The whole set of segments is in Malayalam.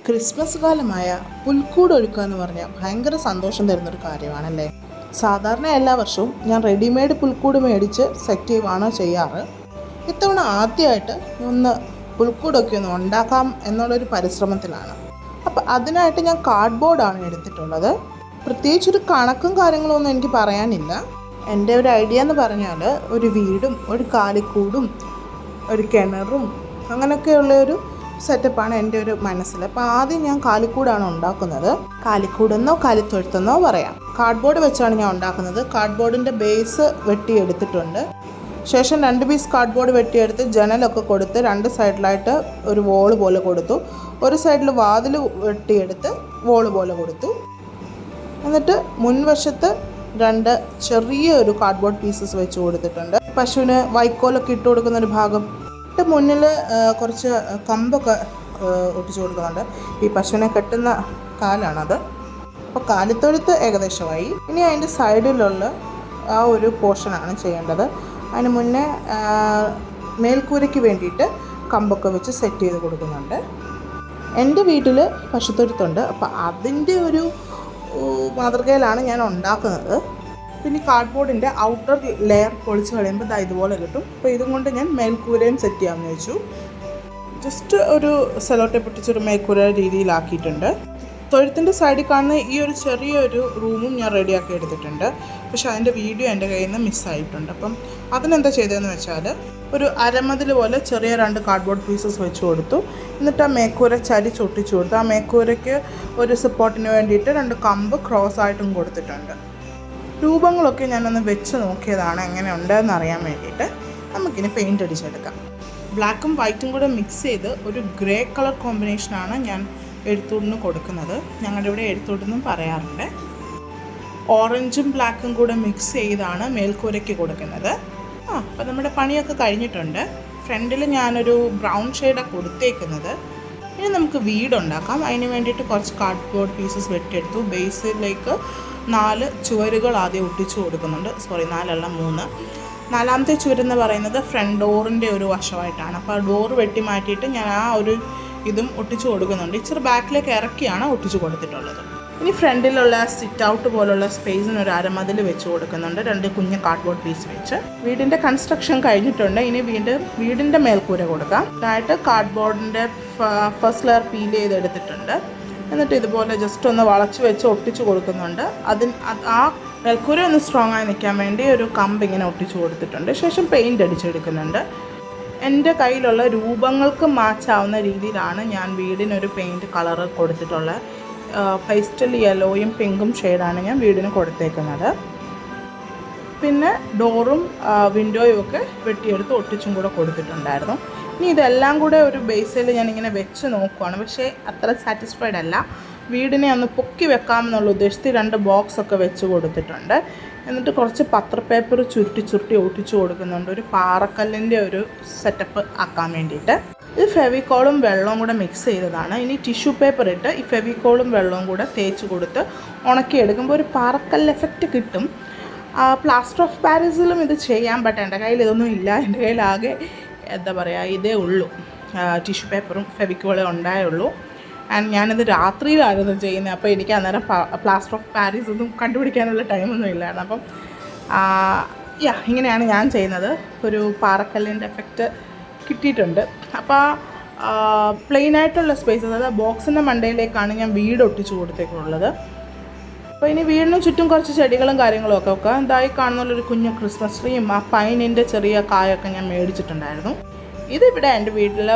ക്രിസ്മസ് കാലമായ പുൽക്കൂട് ഒരുക്കുക എന്ന് പറഞ്ഞാൽ ഭയങ്കര സന്തോഷം തരുന്നൊരു കാര്യമാണല്ലേ. സാധാരണ എല്ലാ വർഷവും ഞാൻ റെഡിമെയ്ഡ് പുൽക്കൂട് മേടിച്ച് സെറ്റ് ചെയ്യുവാണ് ചെയ്യാറ്. ഇത്തവണ ആദ്യമായിട്ട് ഒന്ന് പുൽക്കൂടൊക്കെ ഒന്ന് ഉണ്ടാക്കാം എന്നുള്ളൊരു പരിശ്രമത്തിലാണ്. അപ്പം അതിനായിട്ട് ഞാൻ കാർഡ്ബോർഡാണ് എടുത്തിട്ടുള്ളത്. പ്രത്യേകിച്ചൊരു കണക്കും കാര്യങ്ങളും ഒന്നും എനിക്ക് പറയാനില്ല. എൻ്റെ ഒരു ഐഡിയ എന്ന് പറഞ്ഞാൽ ഒരു വീടും ഒരു കാലിക്കൂടും ഒരു കിണറും അങ്ങനെയൊക്കെയുള്ള ഒരു സെറ്റപ്പാണ് എൻ്റെ ഒരു മനസ്സിൽ. അപ്പോൾ ആദ്യം ഞാൻ കാലിക്കൂടാണ് ഉണ്ടാക്കുന്നത്. കാലിക്കൂടെന്നോ കാലിത്തൊഴുത്തെന്നോ പറയാം. കാർഡ്ബോർഡ് വെച്ചാണ് ഞാൻ ഉണ്ടാക്കുന്നത്. കാർഡ്ബോർഡിൻ്റെ ബേസ് വെട്ടിയെടുത്തിട്ടുണ്ട്. ശേഷം 2 പീസ് കാർഡ്ബോർഡ് വെട്ടിയെടുത്ത് ജനലൊക്കെ കൊടുത്ത് 2 സൈഡിലായിട്ട് ഒരു വോള് പോലെ കൊടുത്തു. ഒരു സൈഡിൽ വാതിൽ വെട്ടിയെടുത്ത് വോള് പോലെ കൊടുത്തു. എന്നിട്ട് മുൻവശത്ത് 2 ചെറിയൊരു കാർഡ്ബോർഡ് പീസസ് വെച്ച് കൊടുത്തിട്ടുണ്ട്. പശുവിന് വൈക്കോലൊക്കെ ഇട്ട് കൊടുക്കുന്നൊരു ഭാഗം. മുന്നിൽ കുറച്ച് കമ്പൊക്കെ ഒട്ടിച്ചു കൊടുക്കുന്നുണ്ട്. ഈ പശുവിനെ കെട്ടുന്ന കാലാണത്. അപ്പോൾ കാലിത്തൊഴുത്ത് ഏകദേശമായി. ഇനി അതിൻ്റെ സൈഡിലുള്ള ആ ഒരു പോർഷനാണ് ചെയ്യേണ്ടത്. അതിന് മുന്നേ മേൽക്കൂരയ്ക്ക് വേണ്ടിയിട്ട് കമ്പൊക്കെ വെച്ച് സെറ്റ് ചെയ്ത് കൊടുക്കുന്നുണ്ട്. എൻ്റെ വീട്ടിൽ പശുത്തൊഴുത്തുണ്ട്. അപ്പോൾ അതിൻ്റെ ഒരു മാതൃകയിലാണ് ഞാൻ ഉണ്ടാക്കുന്നത്. പിന്നെ കാർഡ്ബോർഡിൻ്റെ ഔട്ടർ ലെയർ പൊളിച്ച് കഴിയുമ്പോൾ ഇതുപോലെ കിട്ടും. അപ്പോൾ ഇതും കൊണ്ട് ഞാൻ മേൽക്കൂരയും സെറ്റ് ചെയ്യാമെന്ന് വെച്ചു. ജസ്റ്റ് ഒരു സെലോട്ടെ പൊട്ടിച്ചൊരു മേൽക്കൂര രീതിയിലാക്കിയിട്ടുണ്ട്. തൊഴുത്തിൻ്റെ സൈഡിൽ കാണുന്ന ഈ ഒരു ചെറിയൊരു റൂമും ഞാൻ റെഡിയാക്കി എടുത്തിട്ടുണ്ട്. പക്ഷേ അതിൻ്റെ വീഡിയോ എൻ്റെ കയ്യിൽ നിന്ന് മിസ്സായിട്ടുണ്ട്. അപ്പം അതിനെന്താ ചെയ്തതെന്ന് വെച്ചാൽ ഒരു അരമതിൽ പോലെ ചെറിയ 2 കാർഡ്ബോർഡ് പീസസ് വെച്ച് കൊടുത്തു. എന്നിട്ട് ആ മേൽക്കൂര ചരിച്ചൊട്ടിച്ചു കൊടുത്തു. ആ മേൽക്കൂരയ്ക്ക് ഒരു സപ്പോർട്ടിന് വേണ്ടിയിട്ട് 2 കമ്പ് ക്രോസ് ആയിട്ടും കൊടുത്തിട്ടുണ്ട്. രൂപങ്ങളൊക്കെ ഞാനൊന്ന് വെച്ച് നോക്കിയതാണ് എങ്ങനെ ഉണ്ടെന്ന് അറിയാൻ വേണ്ടിയിട്ട്. നമുക്കിനി പെയിൻ്റ് അടിച്ചെടുക്കാം. ബ്ലാക്കും വൈറ്റും കൂടെ മിക്സ് ചെയ്ത് ഒരു ഗ്രേ കളർ കോമ്പിനേഷനാണ് ഞാൻ എഴുത്തൂടിന് കൊടുക്കുന്നത്. ഞങ്ങളുടെ ഇവിടെ എഴുത്തൂടെന്നും പറയാറുണ്ട്. ഓറഞ്ചും ബ്ലാക്കും കൂടെ മിക്സ് ചെയ്താണ് മേൽക്കൂരയ്ക്ക് കൊടുക്കുന്നത്. അപ്പോൾ നമ്മുടെ പണിയൊക്കെ കഴിഞ്ഞിട്ടുണ്ട്. ഫ്രണ്ടിൽ ഞാനൊരു ബ്രൗൺ ഷെയ്ഡാണ് കൊടുത്തേക്കുന്നത്. ഇനി നമുക്ക് വീടുണ്ടാക്കാം. അതിന് വേണ്ടിയിട്ട് കുറച്ച് കാർഡ്ബോർഡ് പീസസ് വെട്ടിയെടുത്തു. ബേസിലേക്ക് 4 ചുവരുകൾ ആദ്യം ഒട്ടിച്ചു കൊടുക്കുന്നുണ്ട്. 4 അല്ല 3. 4ാമത്തെ ചുവരെന്ന് പറയുന്നത് ഫ്രണ്ട് ഡോറിൻ്റെ ഒരു വശമായിട്ടാണ്. അപ്പോൾ ആ ഡോറ് വെട്ടി മാറ്റിയിട്ട് ഞാൻ ആ ഒരു ഇതും ഒട്ടിച്ചു കൊടുക്കുന്നുണ്ട്. ഇച്ചിരി ബാക്കിലേക്ക് ഇറക്കിയാണ് ഒട്ടിച്ചു കൊടുത്തിട്ടുള്ളത്. ഇനി ഫ്രണ്ടിലുള്ള സിറ്റ് ഔട്ട് പോലുള്ള സ്പേസിന് ഒരു അരമതിൽ വെച്ച് കൊടുക്കുന്നുണ്ട്. 2 കുഞ്ഞ് കാർഡ്ബോർഡ് പീസ് വെച്ച്. വീടിൻ്റെ കൺസ്ട്രക്ഷൻ കഴിഞ്ഞിട്ടുണ്ട്. ഇനി വീടിൻ്റെ മേൽക്കൂര കൊടുക്കാം. ഇതായിട്ട് കാർഡ്ബോർഡിൻ്റെ ഫസ്റ്റ് ലെയർ പീൽ ചെയ്തെടുത്തിട്ടുണ്ട്. എന്നിട്ട് ഇതുപോലെ ജസ്റ്റ് ഒന്ന് വളച്ച് വെച്ച് ഒട്ടിച്ചു കൊടുക്കുന്നുണ്ട്. ആ മേൽക്കൂര ഒന്ന് സ്ട്രോങ് ആയി നിൽക്കാൻ വേണ്ടി ഒരു കമ്പ് ഇങ്ങനെ ഒട്ടിച്ചു കൊടുത്തിട്ടുണ്ട്. ശേഷം പെയിൻ്റ് അടിച്ചെടുക്കുന്നുണ്ട്. എൻ്റെ കയ്യിലുള്ള രൂപങ്ങൾക്ക് മാച്ചാവുന്ന രീതിയിലാണ് ഞാൻ വീടിനൊരു പെയിൻറ്റ് കളറ് കൊടുത്തിട്ടുള്ളത്. പേസ്റ്റൽ യെല്ലോയും പിങ്കും ഷെയ്ഡാണ് ഞാൻ വീടിന് കൊടുത്തേക്കുന്നത്. പിന്നെ ഡോറും വിൻഡോയും ഒക്കെ വെട്ടിയെടുത്ത് ഒട്ടിച്ചും കൂടെ കൊടുത്തിട്ടുണ്ടായിരുന്നു. ഇനി ഇതെല്ലാം കൂടെ ഒരു ബേസിൽ ഞാനിങ്ങനെ വെച്ച് നോക്കുവാണ്. പക്ഷേ അത്ര സാറ്റിസ്ഫൈഡ് അല്ല. വീടിനെ ഒന്ന് പൊക്കി വെക്കാമെന്നുള്ള ഉദ്ദേശത്തിൽ 2 ബോക്സൊക്കെ വെച്ച് കൊടുത്തിട്ടുണ്ട്. എന്നിട്ട് കുറച്ച് പത്രപ്പേപ്പർ ചുരുട്ടി ഒട്ടിച്ചു കൊടുക്കുന്നുണ്ട്. ഒരു പാറക്കല്ലിൻ്റെ ഒരു സെറ്റപ്പ് ആക്കാൻ വേണ്ടിയിട്ട്. ഇത് ഫെവിക്കോളും വെള്ളവും കൂടെ മിക്സ് ചെയ്തതാണ്. ഇനി ടിഷ്യൂ പേപ്പർ ഇട്ട് ഈ ഫെവിക്കോളും വെള്ളവും കൂടെ തേച്ച് കൊടുത്ത് ഉണക്കിയെടുക്കുമ്പോൾ ഒരു പാറക്കല്ല് എഫക്റ്റ് കിട്ടും. പ്ലാസ്റ്റർ ഓഫ് പാരീസിലും ഇത് ചെയ്യാം. ബട്ട് എൻ്റെ കയ്യിൽ ഇതൊന്നും ഇല്ല. എൻ്റെ കയ്യിലാകെ എന്താ പറയുക ഇതേ ഉള്ളൂ. ടിഷ്യൂ പേപ്പറും ഫെവിക്കോളും ഉണ്ടായുള്ളൂ. ആൻഡ് ഞാനിത് രാത്രിയിലായിരുന്നു ചെയ്യുന്നത്. അപ്പോൾ എനിക്ക് അന്നേരം പ്ലാസ്റ്റർ ഓഫ് പാരീസ് ഒന്നും കണ്ടുപിടിക്കാനുള്ള ടൈമൊന്നും ഇല്ലായിരുന്നു. അപ്പം ഇങ്ങനെയാണ് ഞാൻ ചെയ്യുന്നത്. ഒരു പാറക്കല്ലിൻ്റെ എഫക്റ്റ് കിട്ടിയിട്ടുണ്ട്. അപ്പോൾ പ്ലെയിനായിട്ടുള്ള സ്പേസ്, അതായത് ബോക്സിൻ്റെ മണ്ടയിലേക്കാണ് ഞാൻ വീട് ഒട്ടിച്ചു കൊടുത്തേക്കുള്ളത്. അപ്പോൾ ഇനി വീടിന് ചുറ്റും കുറച്ച് ചെടികളും കാര്യങ്ങളും ഒക്കെ വെക്കാം. ഇതായി കാണുന്നൊരു കുഞ്ഞു ക്രിസ്മസ് ട്രീയും ആ പൈനിൻ്റെ ചെറിയ കായൊക്കെ ഞാൻ മേടിച്ചിട്ടുണ്ടായിരുന്നു. ഇതിവിടെ എൻ്റെ വീട്ടിൽ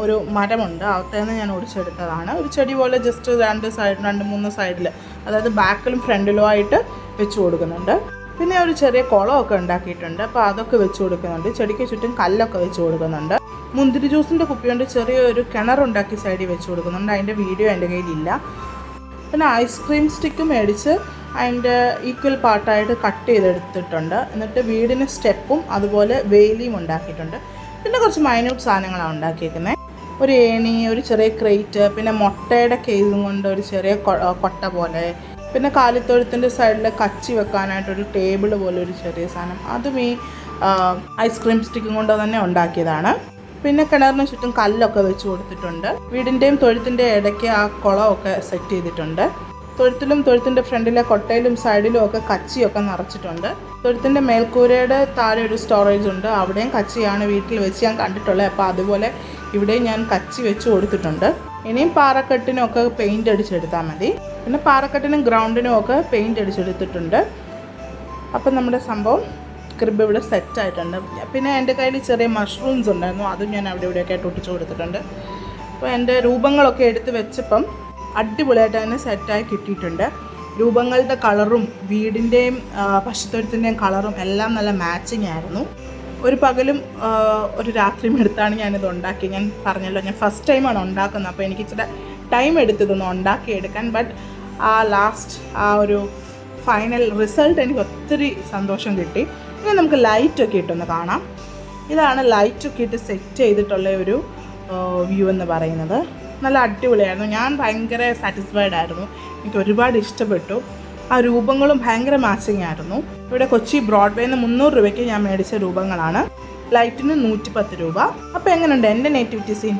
ഒരു മരമുണ്ട്. അകത്തേന്ന് ഞാൻ ഒടിച്ചെടുത്തതാണ്. ഒരു ചെടി പോലെ ജസ്റ്റ് 2-3 സൈഡിൽ, അതായത് ബാക്കിലും ഫ്രണ്ടിലും ആയിട്ട് വെച്ച് കൊടുക്കുന്നുണ്ട്. പിന്നെ ഒരു ചെറിയ കുളമൊക്കെ ഉണ്ടാക്കിയിട്ടുണ്ട്. അപ്പോൾ അതൊക്കെ വെച്ച് കൊടുക്കുന്നുണ്ട്. ചെടിക്ക് ചുറ്റും കല്ലൊക്കെ വെച്ച് കൊടുക്കുന്നുണ്ട്. മുന്തിരി ജ്യൂസിൻ്റെ കുപ്പിയുണ്ട്. ചെറിയൊരു കിണറുണ്ടാക്കി സൈഡിൽ വെച്ച് കൊടുക്കുന്നുണ്ട്. അതിൻ്റെ വീഡിയോ എൻ്റെ കയ്യിലില്ല. പിന്നെ ഐസ്ക്രീം സ്റ്റിക്ക് മേടിച്ച് അതിൻ്റെ ഈക്വൽ പാർട്ടായിട്ട് കട്ട് ചെയ്തെടുത്തിട്ടുണ്ട്. എന്നിട്ട് വീടിന് സ്റ്റെപ്പും അതുപോലെ വേലിയും ഉണ്ടാക്കിയിട്ടുണ്ട്. പിന്നെ കുറച്ച് മൈന്യൂട്ട് സാധനങ്ങളാണ് ഉണ്ടാക്കിയിരിക്കുന്നത്. ഒരു ഏണി, ഒരു ചെറിയ ക്രേറ്റ്, പിന്നെ മുട്ടയുടെ കേസും കൊണ്ട് ഒരു ചെറിയ കൊട്ട പോലെ, പിന്നെ കാലിത്തൊഴുത്തിൻ്റെ സൈഡിൽ കച്ചി വെക്കാനായിട്ടൊരു ടേബിൾ പോലെ ഒരു ചെറിയ സാധനം. അതും ഈ ഐസ്ക്രീം സ്റ്റിക്കും കൊണ്ട് തന്നെ ഉണ്ടാക്കിയതാണ്. പിന്നെ കിണറിന് ചുറ്റും കല്ലൊക്കെ വെച്ച് കൊടുത്തിട്ടുണ്ട്. വീടിൻ്റെയും തൊഴുത്തിൻ്റെയും ഇടയ്ക്ക് ആ കുളമൊക്കെ സെറ്റ് ചെയ്തിട്ടുണ്ട്. തൊഴുത്തിൻ്റെ ഫ്രണ്ടിലെ കൊട്ടയിലും സൈഡിലും ഒക്കെ കച്ചിയൊക്കെ നിറച്ചിട്ടുണ്ട്. തൊഴുത്തിൻ്റെ മേൽക്കൂരയുടെ താഴെ ഒരു സ്റ്റോറേജ് ഉണ്ട്, അവിടെയും കച്ചിയാണ് വീട്ടിൽ വെച്ച് ഞാൻ കണ്ടിട്ടുള്ളത്. അപ്പോൾ അതുപോലെ ഇവിടെയും ഞാൻ കച്ചി വെച്ച് കൊടുത്തിട്ടുണ്ട്. ഇനിയും പാറക്കെട്ടിനൊക്കെ പെയിൻ്റ് അടിച്ചെടുത്താൽ മതി. പിന്നെ പാറക്കെട്ടിനും ഗ്രൗണ്ടിനും ഒക്കെ പെയിൻ്റ് അടിച്ചെടുത്തിട്ടുണ്ട്. അപ്പം നമ്മുടെ സംഭവം ക്രിബ് ഇവിടെ സെറ്റായിട്ടുണ്ട്. പിന്നെ എൻ്റെ കയ്യിൽ ചെറിയ മഷ്റൂംസ് ഉണ്ടായിരുന്നു, അതും ഞാൻ അവിടെ ഇവിടെയൊക്കെ ആയിട്ട് ഒട്ടിച്ച് കൊടുത്തിട്ടുണ്ട്. അപ്പോൾ എൻ്റെ രൂപങ്ങളൊക്കെ എടുത്ത് വെച്ചപ്പം അടിപൊളിയായിട്ട് തന്നെ സെറ്റായി കിട്ടിയിട്ടുണ്ട്. രൂപങ്ങളുടെ കളറും വീടിൻ്റെയും പശുത്തൊഴുത്തിൻ്റെയും കളറും എല്ലാം നല്ല മാച്ചിങ് ആയിരുന്നു. ഒരു പകലും ഒരു രാത്രിയും എടുത്താണ് ഞാനിത് ഉണ്ടാക്കി. ഞാൻ പറഞ്ഞല്ലോ, ഞാൻ ഫസ്റ്റ് ടൈമാണ് ഉണ്ടാക്കുന്നത്, അപ്പോൾ എനിക്ക് ഇച്ചിരി ടൈം എടുത്തതൊന്ന് ഉണ്ടാക്കിയെടുക്കാൻ. ബട്ട് ആ ലാസ്റ്റ് ആ ഒരു ഫൈനൽ റിസൾട്ട് എനിക്ക് ഒത്തിരി സന്തോഷം കിട്ടി. ഇനി നമുക്ക് ലൈറ്റൊക്കെ ഇട്ടൊന്ന് കാണാം. ഇതാണ് ലൈറ്റൊക്കെ ഇട്ട് സെറ്റ് ചെയ്തിട്ടുള്ള ഒരു വ്യൂ എന്ന് പറയുന്നത്. നല്ല അടിപൊളിയായിരുന്നു. ഞാൻ ഭയങ്കര സാറ്റിസ്ഫൈഡ് ആയിരുന്നു. എനിക്ക് ഒരുപാട് ഇഷ്ടപ്പെട്ടു. ആ രൂപങ്ങളും ഭയങ്കര മാച്ചിങ് ആയിരുന്നു. ഇവിടെ കൊച്ചി ബ്രോഡ്വേന്ന് 300 രൂപയ്ക്ക് ഞാൻ മേടിച്ച രൂപങ്ങളാണ്. ലൈറ്റിന് 110 രൂപ. അപ്പോൾ എങ്ങനെയുണ്ട് എൻ്റെ നേറ്റിവിറ്റി സീൻ?